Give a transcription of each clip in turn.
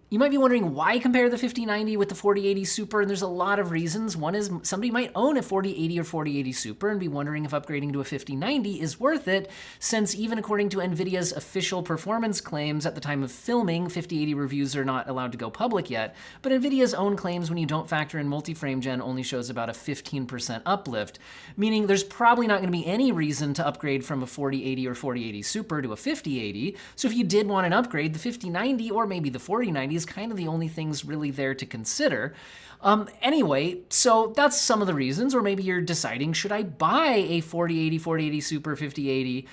You might be wondering why compare the 5090 with the 4080 Super, and there's a lot of reasons. One is somebody might own a 4080 or 4080 Super and be wondering if upgrading to a 5090 is worth it, since even according to NVIDIA's official performance claims at the time of filming, 5080 reviews are not allowed to go public yet, but NVIDIA's own claims when you don't factor in multi-frame gen only shows about a 15% uplift, meaning there's probably not going to be any reason to upgrade from a 4080 or 4080 Super to a 5080, so if you did want an upgrade, the 5090 or maybe the 4090 is kind of the only things really there to consider. Anyway, so that's some of the reasons, or maybe you're deciding, should I buy a 4080, 4080 Super, 5080,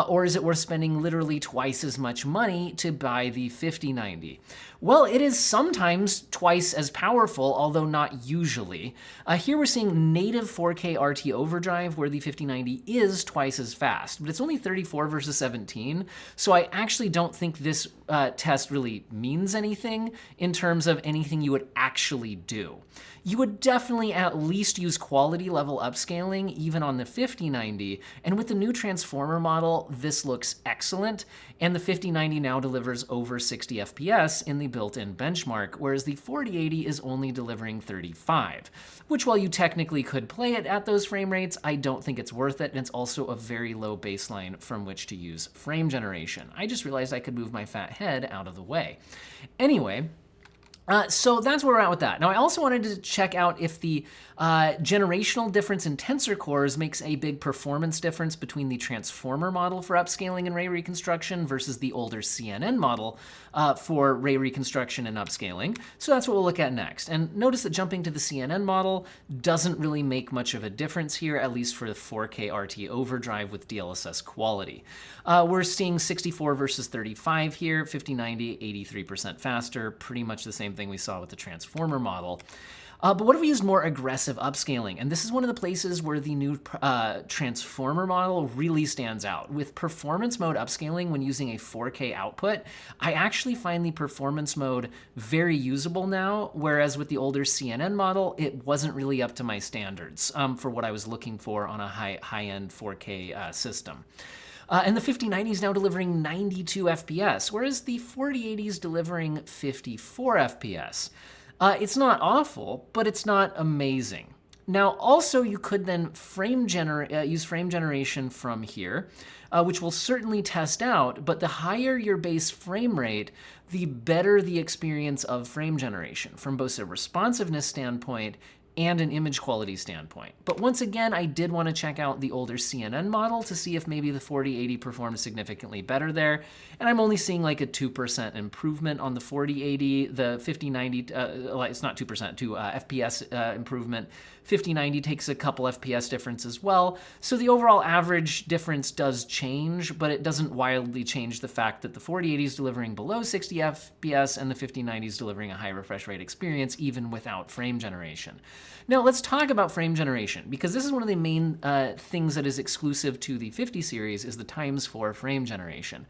or is it worth spending literally twice as much money to buy the 5090? Well, it is sometimes twice as powerful, although not usually. Here we're seeing native 4K RT Overdrive, where the 5090 is twice as fast, but it's only 34 versus 17, so I actually don't think this test really means anything in terms of anything you would actually do. You would definitely at least use quality level upscaling even on the 5090, and with the new transformer model, this looks excellent, and the 5090 now delivers over 60 FPS in the built-in benchmark, whereas the 4080 is only delivering 35, which while you technically could play it at those frame rates, I don't think it's worth it, and it's also a very low baseline from which to use frame generation. I just realized I could move my fat head out of the way. Anyway, so that's where we're at with that. Now, I also wanted to check out if the generational difference in tensor cores makes a big performance difference between the transformer model for upscaling and ray reconstruction versus the older CNN model for ray reconstruction and upscaling. So that's what we'll look at next. And notice that jumping to the CNN model doesn't really make much of a difference here, at least for the 4K RT Overdrive with DLSS quality. We're seeing 64 versus 35 here, 5090, 83% faster, pretty much the same thing we saw with the transformer model. But what if we use more aggressive upscaling? And this is one of the places where the new transformer model really stands out. With performance mode upscaling when using a 4K output, I actually find the performance mode very usable now, whereas with the older CNN model, it wasn't really up to my standards for what I was looking for on a high-end 4K system. And the 5090 is now delivering 92 FPS, whereas the 4080 is delivering 54 FPS. It's not awful, but it's not amazing. Now, also, you could then use frame generation from here, which we'll certainly test out, but the higher your base frame rate, the better the experience of frame generation from both a responsiveness standpoint and an image quality standpoint. But once again, I did want to check out the older CNN model to see if maybe the 4080 performed significantly better there, and I'm only seeing like a 2% improvement on the 4080. The 5090, it's not 2%, 2 FPS improvement. 5090 takes a couple FPS difference as well, so the overall average difference does change, but it doesn't wildly change the fact that the 4080 is delivering below 60 FPS and the 5090 is delivering a high refresh rate experience even without frame generation. Now let's talk about frame generation, because this is one of the main things that is exclusive to the 50 series is the ×4 frame generation.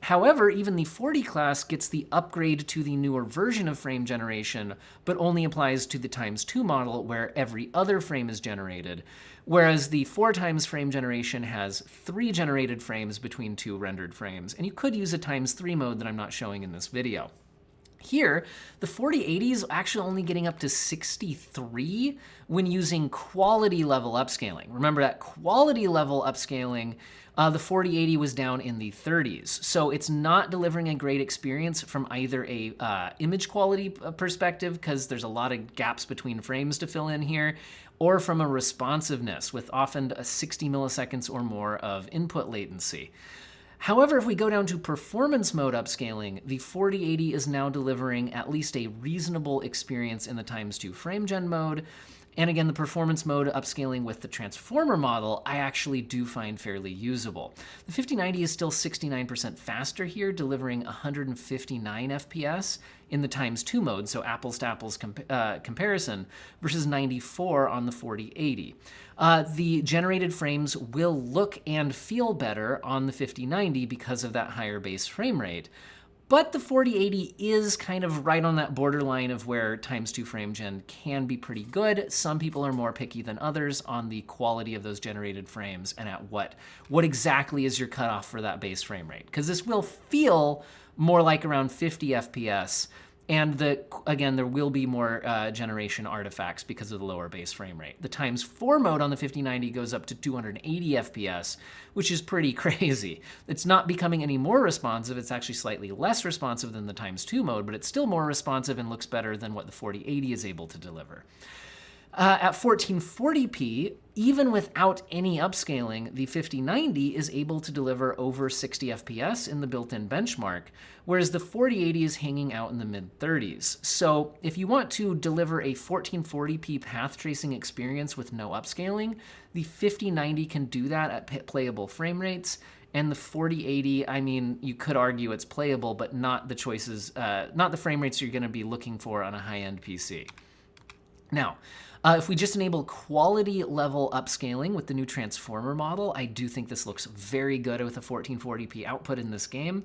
However, even the 40 class gets the upgrade to the newer version of frame generation, but only applies to the ×2 model where every other frame is generated, whereas the 4x frame generation has 3 generated frames between 2 rendered frames, and you could use a ×3 mode that I'm not showing in this video. Here, the 4080 is actually only getting up to 63 when using quality level upscaling. Remember that quality level upscaling, the 4080 was down in the 30s. So it's not delivering a great experience from either a image quality perspective, because there's a lot of gaps between frames to fill in here, or from a responsiveness with often 60 milliseconds or more of input latency. However, if we go down to performance mode upscaling, the 4080 is now delivering at least a reasonable experience in the ×2 frame gen mode. And again, the performance mode upscaling with the transformer model, I actually do find fairly usable. The 5090 is still 69% faster here, delivering 159 FPS in the ×2 mode, so apples to apples comparison, versus 94 on the 4080. The generated frames will look and feel better on the 5090 because of that higher base frame rate. But the 4080 is kind of right on that borderline of where ×2 frame gen can be pretty good. Some people are more picky than others on the quality of those generated frames and at what exactly is your cutoff for that base frame rate. Because this will feel more like around 50 FPS, And again, there will be more generation artifacts because of the lower base frame rate. The ×4 mode on the 5090 goes up to 280 FPS, which is pretty crazy. It's not becoming any more responsive. It's actually slightly less responsive than the ×2 mode, but it's still more responsive and looks better than what the 4080 is able to deliver. At 1440p, even without any upscaling, the 5090 is able to deliver over 60 FPS in the built-in benchmark, whereas the 4080 is hanging out in the mid-30s. So if you want to deliver a 1440p path tracing experience with no upscaling, the 5090 can do that at playable frame rates. And the 4080, I mean, you could argue it's playable, but not the choices, not the frame rates you're going to be looking for on a high-end PC. Now, if we just enable quality level upscaling with the new transformer model, I do think this looks very good with a 1440p output in this game,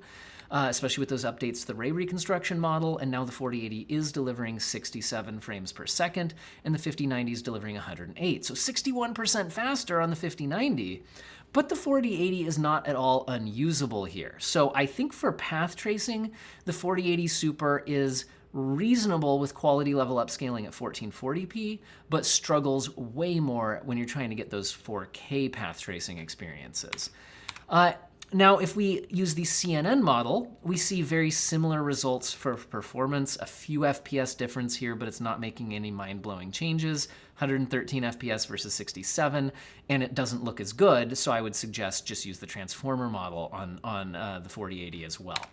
especially with those updates to the ray reconstruction model. And now the 4080 is delivering 67 frames per second, and the 5090 is delivering 108. So 61% faster on the 5090. But the 4080 is not at all unusable here. So I think for path tracing, the 4080 Super is reasonable with quality level upscaling at 1440p, but struggles way more when you're trying to get those 4K path tracing experiences. Now, if we use the CNN model, we see very similar results for performance, a few FPS difference here, but it's not making any mind-blowing changes. 113 FPS versus 67, and it doesn't look as good, so I would suggest just use the transformer model on the 4080 as well.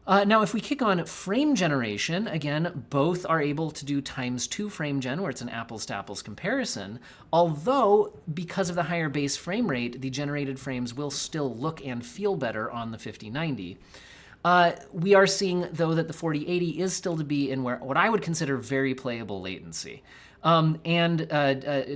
Now, if we kick on frame generation, again, both are able to do ×2 frame gen, where it's an apples-to-apples comparison, although because of the higher base frame rate, the generated frames will still look and feel better on the 5090. We are seeing, though, that the 4080 is still to be in what I would consider very playable latency. And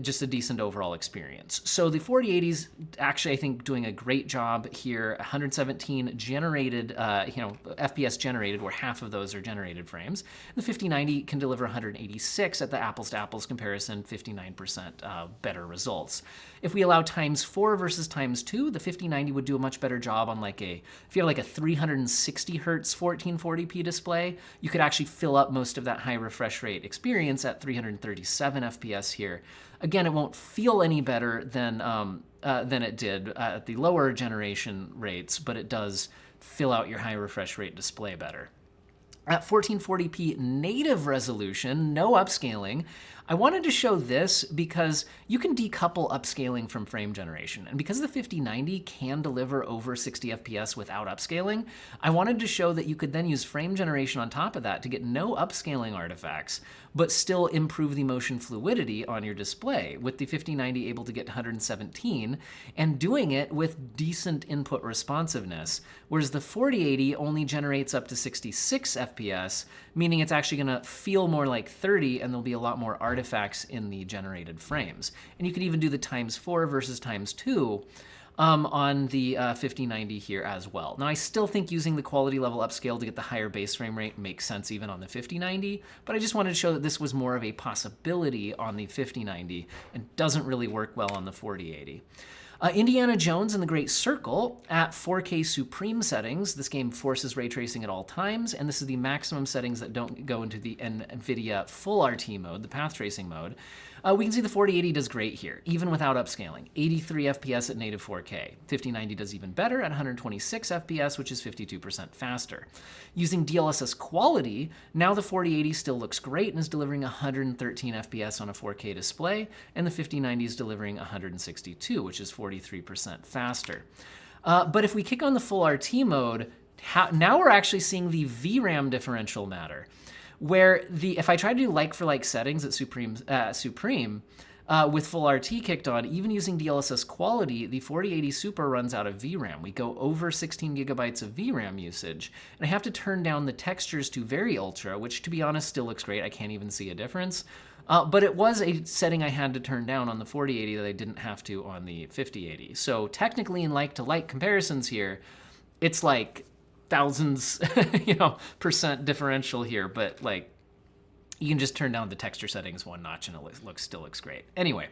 just a decent overall experience. So the 4080's actually, I think, doing a great job here. 117 generated, FPS generated, where half of those are generated frames. The 5090 can deliver 186 at the apples-to-apples comparison, 59% better results. If we allow ×4 versus ×2, the 5090 would do a much better job on if you have like a 360 hertz 1440p display, you could actually fill up most of that high refresh rate experience at 337 FPS here. Again, it won't feel any better than it did at the lower generation rates, but it does fill out your high refresh rate display better. At 1440p native resolution, no upscaling, I wanted to show this because you can decouple upscaling from frame generation. And because the 5090 can deliver over 60 FPS without upscaling, I wanted to show that you could then use frame generation on top of that to get no upscaling artifacts, but still improve the motion fluidity on your display, with the 5090 able to get 117 and doing it with decent input responsiveness, whereas the 4080 only generates up to 66 FPS, meaning it's actually going to feel more like 30 and there'll be a lot more artifacts in the generated frames. And you could even do the ×4 versus ×2 on the 5090 here as well. Now, I still think using the quality level upscale to get the higher base frame rate makes sense even on the 5090, but I just wanted to show that this was more of a possibility on the 5090 and doesn't really work well on the 4080. Indiana Jones and the Great Circle at 4K Supreme settings. This game forces ray tracing at all times, and this is the maximum settings that don't go into the NVIDIA full RT mode, the path tracing mode. We can see the 4080 does great here, even without upscaling. 83 FPS at native 4K. 5090 does even better at 126 FPS, which is 52% faster. Using DLSS quality, now the 4080 still looks great and is delivering 113 FPS on a 4K display, and the 5090 is delivering 162, which is 43% faster. But if we kick on the full RT mode, now we're actually seeing the VRAM differential matter, where if I try to do like-for-like settings at Supreme with full RT kicked on, even using DLSS quality, the 4080 Super runs out of VRAM. We go over 16 gigabytes of VRAM usage, and I have to turn down the textures to very ultra, which, to be honest, still looks great. I can't even see a difference. But it was a setting I had to turn down on the 4080 that I didn't have to on the 5080. So technically, in like-to-like comparisons here, it's like thousands, percent differential here, but like you can just turn down the texture settings one notch and it still looks great. Anyway,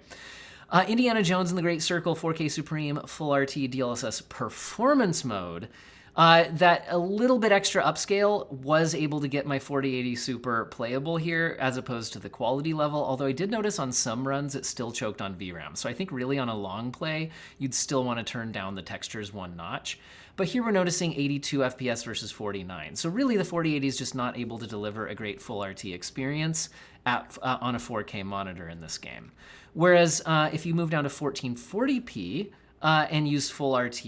Indiana Jones and the Great Circle 4K Supreme Full RT DLSS Performance Mode. That a little bit extra upscale was able to get my 4080 Super playable here as opposed to the quality level, although I did notice on some runs it still choked on VRAM. So I think really on a long play, you'd still want to turn down the textures one notch. But here we're noticing 82 FPS versus 49. So really the 4080 is just not able to deliver a great full RT experience on a 4K monitor in this game. Whereas if you move down to 1440p and use full RT,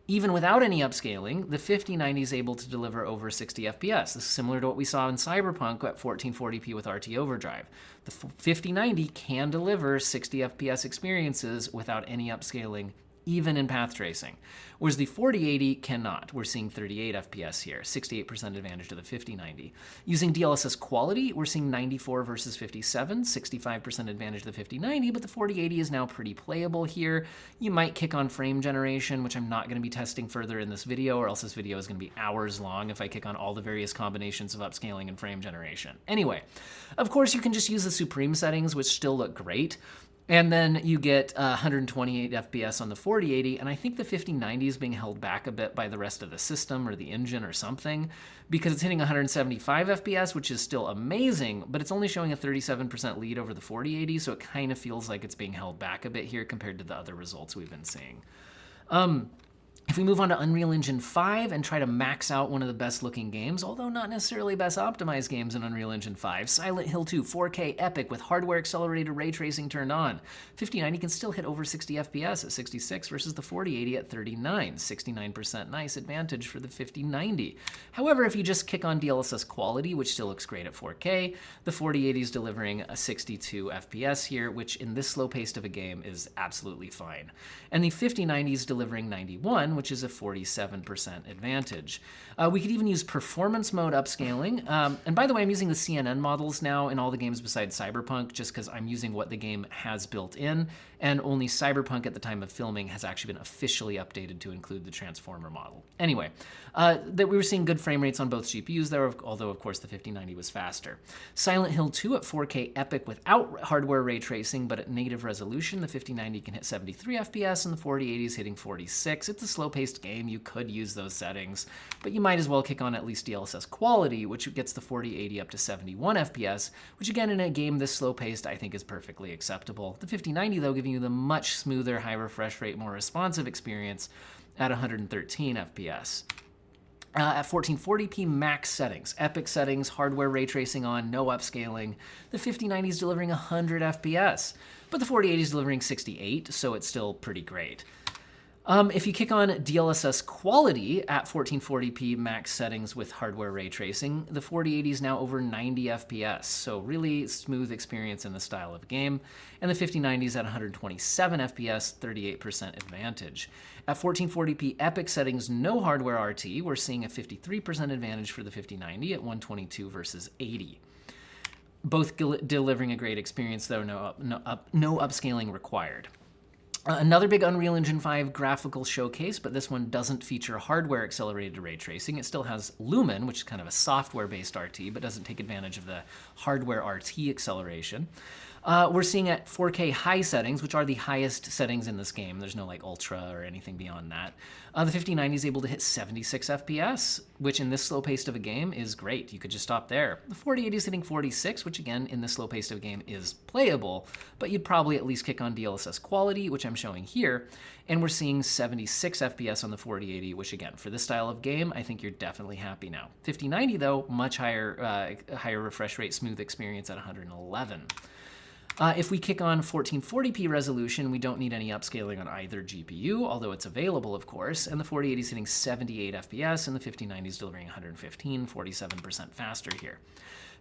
even without any upscaling, the 5090 is able to deliver over 60 FPS. This is similar to what we saw in Cyberpunk at 1440p with RT Overdrive. The 5090 can deliver 60 FPS experiences without any upscaling, even in path tracing, whereas the 4080 cannot. We're seeing 38 FPS here, 68% advantage to the 5090. Using DLSS quality, we're seeing 94 versus 57, 65% advantage to the 5090, but the 4080 is now pretty playable here. You might kick on frame generation, which I'm not going to be testing further in this video, or else this video is going to be hours long if I kick on all the various combinations of upscaling and frame generation. Anyway, of course, you can just use the Supreme settings, which still look great. And then you get 128 FPS on the 4080, and I think the 5090 is being held back a bit by the rest of the system or the engine or something, because it's hitting 175 FPS, which is still amazing, but it's only showing a 37% lead over the 4080, so it kind of feels like it's being held back a bit here compared to the other results we've been seeing. If we move on to Unreal Engine 5 and try to max out one of the best looking games, although not necessarily best optimized games in Unreal Engine 5, Silent Hill 2 4K Epic with hardware accelerated ray tracing turned on. 5090 can still hit over 60 FPS at 66 versus the 4080 at 39, 69% nice advantage for the 5090. However, if you just kick on DLSS quality, which still looks great at 4K, the 4080 is delivering a 62 FPS here, which in this slow pace of a game is absolutely fine. And the 5090 is delivering 91, which is a 47% advantage. We could even use performance mode upscaling. And by the way, I'm using the CNN models now in all the games besides Cyberpunk, just because I'm using what the game has built in, and only Cyberpunk at the time of filming has actually been officially updated to include the Transformer model. Anyway, that we were seeing good frame rates on both GPUs there, although of course the 5090 was faster. Silent Hill 2 at 4K Epic without hardware ray tracing, but at native resolution, the 5090 can hit 73 FPS and the 4080 is hitting 46. It's a slow-paced game, you could use those settings, but you might as well kick on at least DLSS quality, which gets the 4080 up to 71 FPS, which again in a game this slow-paced I think is perfectly acceptable. The 5090 though giving you the much smoother, high refresh rate, more responsive experience at 113 FPS. At 1440p max settings, epic settings, hardware ray tracing on, no upscaling, the 5090 is delivering 100 FPS, but the 4080 is delivering 68, so it's still pretty great. If you kick on DLSS quality at 1440p max settings with hardware ray tracing, the 4080 is now over 90 FPS, so really smooth experience in the style of game, and the 5090 is at 127 FPS, 38% advantage. At 1440p epic settings, no hardware RT, we're seeing a 53% advantage for the 5090 at 122 versus 80. Both delivering a great experience though, no upscaling required. Another big Unreal Engine 5 graphical showcase, but this one doesn't feature hardware accelerated ray tracing. It still has Lumen, which is kind of a software-based RT, but doesn't take advantage of the hardware RT acceleration. We're seeing at 4K high settings, which are the highest settings in this game. There's no like ultra or anything beyond that. The 5090 is able to hit 76 FPS, which in this slow pace of a game is great. You could just stop there. The 4080 is hitting 46, which again in this slow pace of a game is playable, but you'd probably at least kick on DLSS quality, which I'm showing here. And we're seeing 76 FPS on the 4080, which again, for this style of game, I think you're definitely happy now. 5090 though, much higher refresh rate, smooth experience at 111. If we kick on 1440p resolution, we don't need any upscaling on either GPU, although it's available, of course, and the 4080 is hitting 78 FPS, and the 5090 is delivering 115, 47% faster here.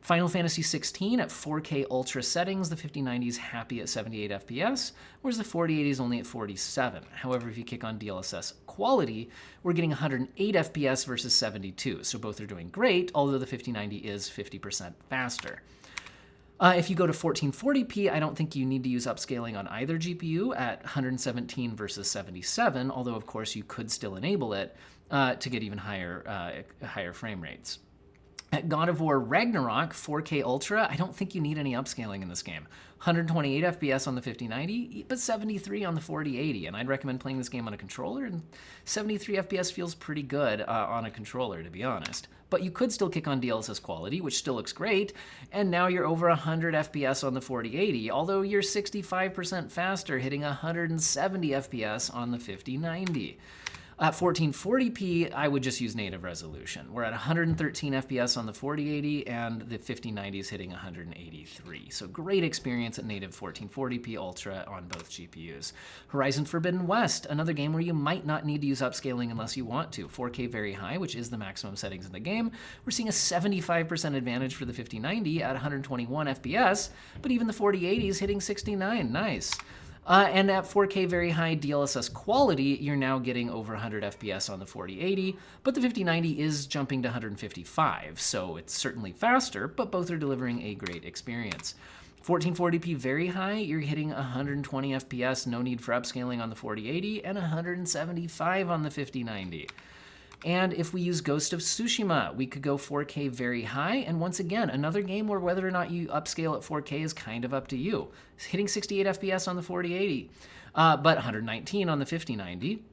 Final Fantasy 16 at 4K Ultra settings, the 5090 is happy at 78 FPS, whereas the 4080 is only at 47. However, if you kick on DLSS quality, we're getting 108 FPS versus 72, so both are doing great, although the 5090 is 50% faster. If you go to 1440p, I don't think you need to use upscaling on either GPU at 117 versus 77, although of course you could still enable it to get even higher frame rates. At God of War Ragnarok 4K Ultra, I don't think you need any upscaling in this game. 128 FPS on the 5090, but 73 on the 4080, and I'd recommend playing this game on a controller, and 73 FPS feels pretty good on a controller, to be honest. But you could still kick on DLSS quality, which still looks great, and now you're over 100 FPS on the 4080, although you're 65% faster, hitting 170 FPS on the 5090. At 1440p, I would just use native resolution. We're at 113 FPS on the 4080, and the 5090 is hitting 183. So great experience at native 1440p Ultra on both GPUs. Horizon Forbidden West, another game where you might not need to use upscaling unless you want to. 4K very high, which is the maximum settings in the game. We're seeing a 75% advantage for the 5090 at 121 FPS, but even the 4080 is hitting 69. Nice. And at 4K very high DLSS quality, you're now getting over 100 FPS on the 4080, but the 5090 is jumping to 155, so it's certainly faster, but both are delivering a great experience. 1440p very high, you're hitting 120 FPS, no need for upscaling on the 4080, and 175 on the 5090. And if we use Ghost of Tsushima, we could go 4K very high. And once again, another game where whether or not you upscale at 4K is kind of up to you. It's hitting 68 FPS on the 4080, but 119 on the 5090.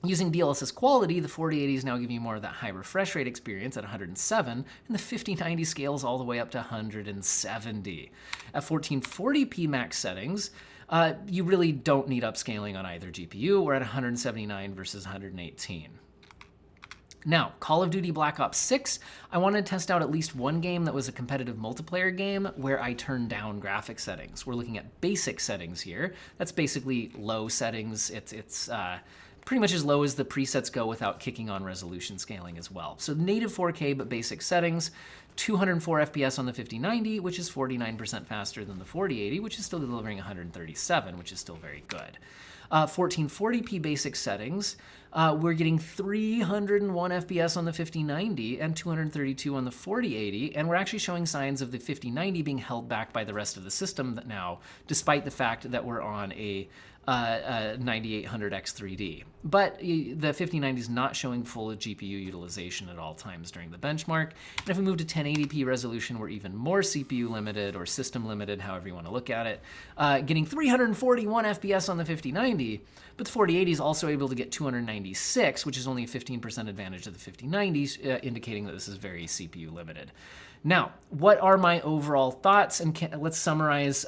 Using DLSS quality, the 4080 is now giving you more of that high refresh rate experience at 107, and the 5090 scales all the way up to 170. At 1440p max settings, you really don't need upscaling on either GPU. We're at 179 versus 118. Now, Call of Duty Black Ops 6, I wanted to test out at least one game that was a competitive multiplayer game where I turned down graphic settings. We're looking at basic settings here. That's basically low settings. It's pretty much as low as the presets go without kicking on resolution scaling as well. So native 4K, but basic settings. 204 FPS on the 5090, which is 49% faster than the 4080, which is still delivering 137, which is still very good. 1440p basic settings, we're getting 301 FPS on the 5090 and 232 on the 4080, and we're actually showing signs of the 5090 being held back by the rest of the system now, despite the fact that we're on a 9800X3D. But the 5090 is not showing full GPU utilization at all times during the benchmark. And if we move to 1080p resolution, we're even more CPU limited or system limited, however you want to look at it, getting 341 FPS on the 5090, but the 4080 is also able to get 296, which is only a 15% advantage of the 5090s, indicating that this is very CPU limited. Now, what are my overall thoughts? And let's summarize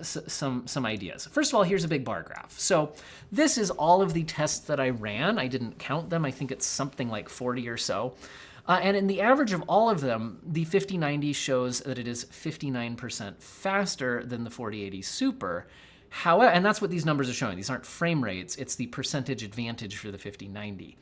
some ideas. First of all, here's a big bar graph. So this is all of the tests that I ran. I didn't count them. I think it's something like 40 or so. And in the average of all of them, the 5090 shows that it is 59% faster than the 4080 Super. However, and that's what these numbers are showing. These aren't frame rates. It's the percentage advantage for the 5090.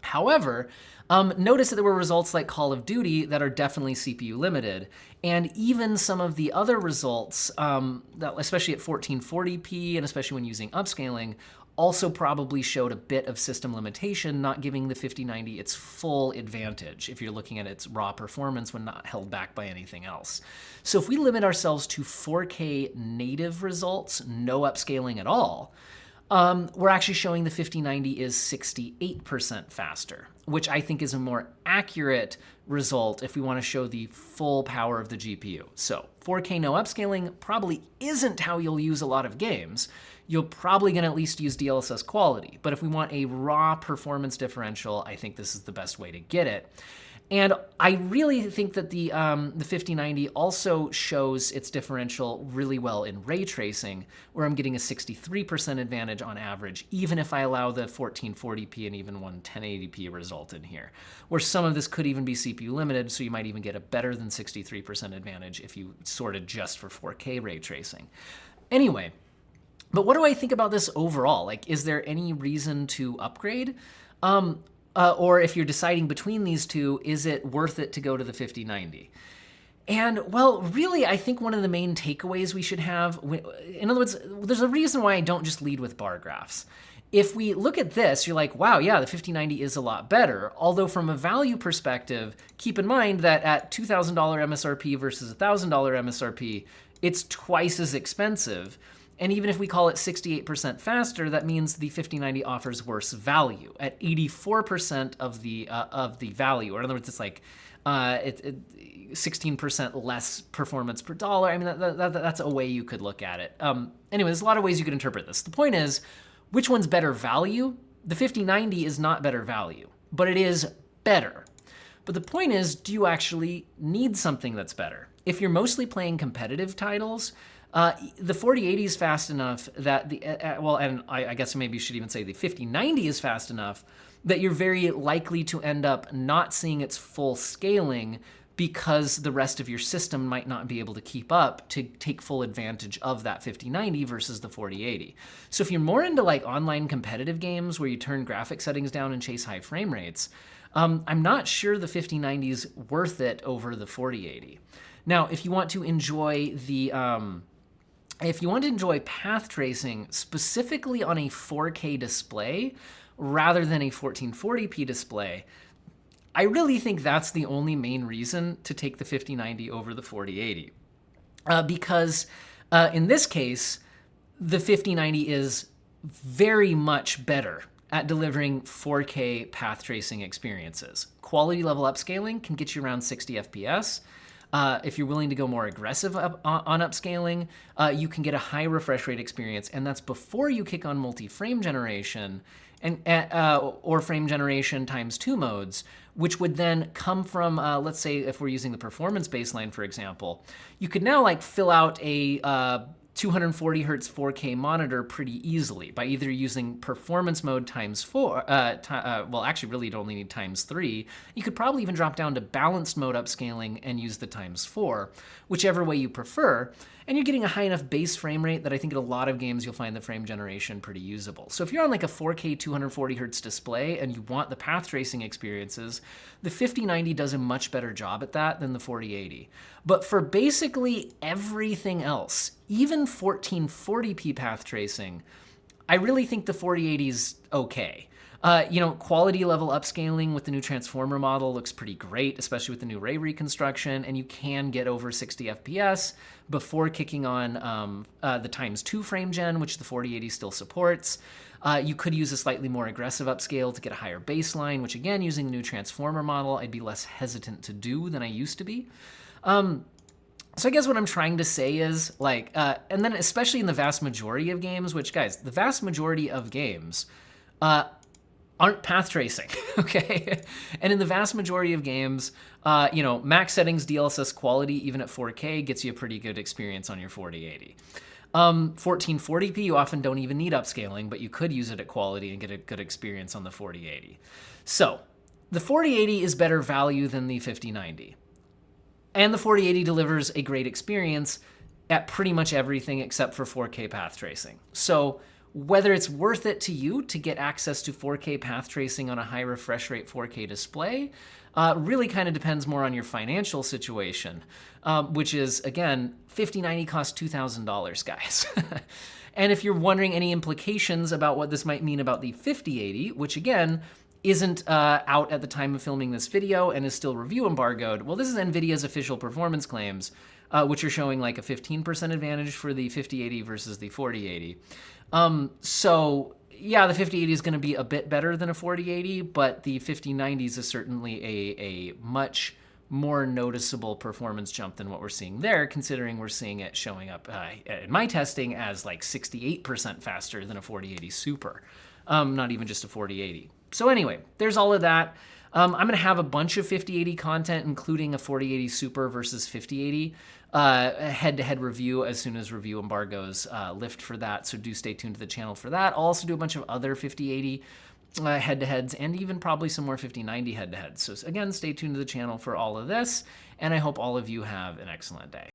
However, notice that there were results like Call of Duty that are definitely CPU limited, and even some of the other results, especially at 1440p and especially when using upscaling, also probably showed a bit of system limitation, not giving the 5090 its full advantage if you're looking at its raw performance when not held back by anything else. So if we limit ourselves to 4K native results, no upscaling at all, we're actually showing the 5090 is 68% faster, which I think is a more accurate result if we want to show the full power of the GPU. So 4K no upscaling probably isn't how you'll use a lot of games. You're probably going to at least use DLSS quality. But if we want a raw performance differential, I think this is the best way to get it. And I really think that the 5090 also shows its differential really well in ray tracing, where I'm getting a 63% advantage on average, even if I allow the 1440p and even one 1080p result in here, where some of this could even be CPU limited, so you might even get a better than 63% advantage if you sorted just for 4K ray tracing. Anyway, but what do I think about this overall? Like, is there any reason to upgrade? Or if you're deciding between these two, is it worth it to go to the 5090? And, well, really, I think one of the main takeaways we should have, in other words, there's a reason why I don't just lead with bar graphs. If we look at this, you're like, wow, yeah, the 5090 is a lot better. Although from a value perspective, keep in mind that at $2,000 MSRP versus $1,000 MSRP, it's twice as expensive. And even if we call it 68% faster, that means the 5090 offers worse value at 84% of the value. Or in other words, it's like 16% less performance per dollar. I mean, that's a way you could look at it. Anyway, there's a lot of ways you could interpret this. The point is, which one's better value? The 5090 is not better value, but it is better. But the point is, do you actually need something that's better? If you're mostly playing competitive titles, the 4080 is fast enough that I guess maybe you should even say the 5090 is fast enough that you're very likely to end up not seeing its full scaling because the rest of your system might not be able to keep up to take full advantage of that 5090 versus the 4080. So if you're more into like online competitive games where you turn graphic settings down and chase high frame rates, I'm not sure the 5090 is worth it over the 4080. Now, if you want to enjoy path tracing specifically on a 4K display rather than a 1440p display, I really think that's the only main reason to take the 5090 over the 4080. Because in this case, the 5090 is very much better at delivering 4K path tracing experiences. Quality level upscaling can get you around 60 FPS. If you're willing to go more aggressive on upscaling, you can get a high refresh rate experience, and that's before you kick on multi-frame generation or frame generation times 2 modes, which would then come from, let's say if we're using the performance baseline, for example, you could now like fill out a 240 hertz 4K monitor pretty easily by either using performance mode times 4, well, actually really you'd only need times 3. You could probably even drop down to balanced mode upscaling and use the times 4, whichever way you prefer. And you're getting a high enough base frame rate that I think in a lot of games you'll find the frame generation pretty usable. So if you're on like a 4K 240 hertz display and you want the path tracing experiences, the 5090 does a much better job at that than the 4080. But for basically everything else, even 1440p path tracing, I really think the 4080 is okay. Quality level upscaling with the new transformer model looks pretty great, especially with the new ray reconstruction, and you can get over 60 FPS before kicking on the times 2 frame gen, which the 4080 still supports. You could use a slightly more aggressive upscale to get a higher baseline, which again, using the new transformer model, I'd be less hesitant to do than I used to be. So I guess what I'm trying to say is, and then especially in the vast majority of games, which, guys, the vast majority of games aren't path tracing, okay? And in the vast majority of games, max settings DLSS quality, even at 4K, gets you a pretty good experience on your 4080. 1440p, you often don't even need upscaling, but you could use it at quality and get a good experience on the 4080. So the 4080 is better value than the 5090. And the 4080 delivers a great experience at pretty much everything except for 4K path tracing. So whether it's worth it to you to get access to 4K path tracing on a high refresh rate 4K display really kind of depends more on your financial situation, which is, again, 5090 costs $2,000, guys. And if you're wondering any implications about what this might mean about the 5080, which again, isn't out at the time of filming this video and is still review embargoed, well, this is NVIDIA's official performance claims, which are showing like a 15% advantage for the 5080 versus the 4080. So yeah, the 5080 is going to be a bit better than a 4080, but the 5090s is certainly a much more noticeable performance jump than what we're seeing there, considering we're seeing it showing up in my testing as like 68% faster than a 4080 Super, not even just a 4080. So anyway, there's all of that. I'm going to have a bunch of 5080 content, including a 4080 Super versus 5080 head-to-head review as soon as review embargoes lift for that. So do stay tuned to the channel for that. I'll also do a bunch of other 5080 head-to-heads and even probably some more 5090 head-to-heads. So again, stay tuned to the channel for all of this, and I hope all of you have an excellent day.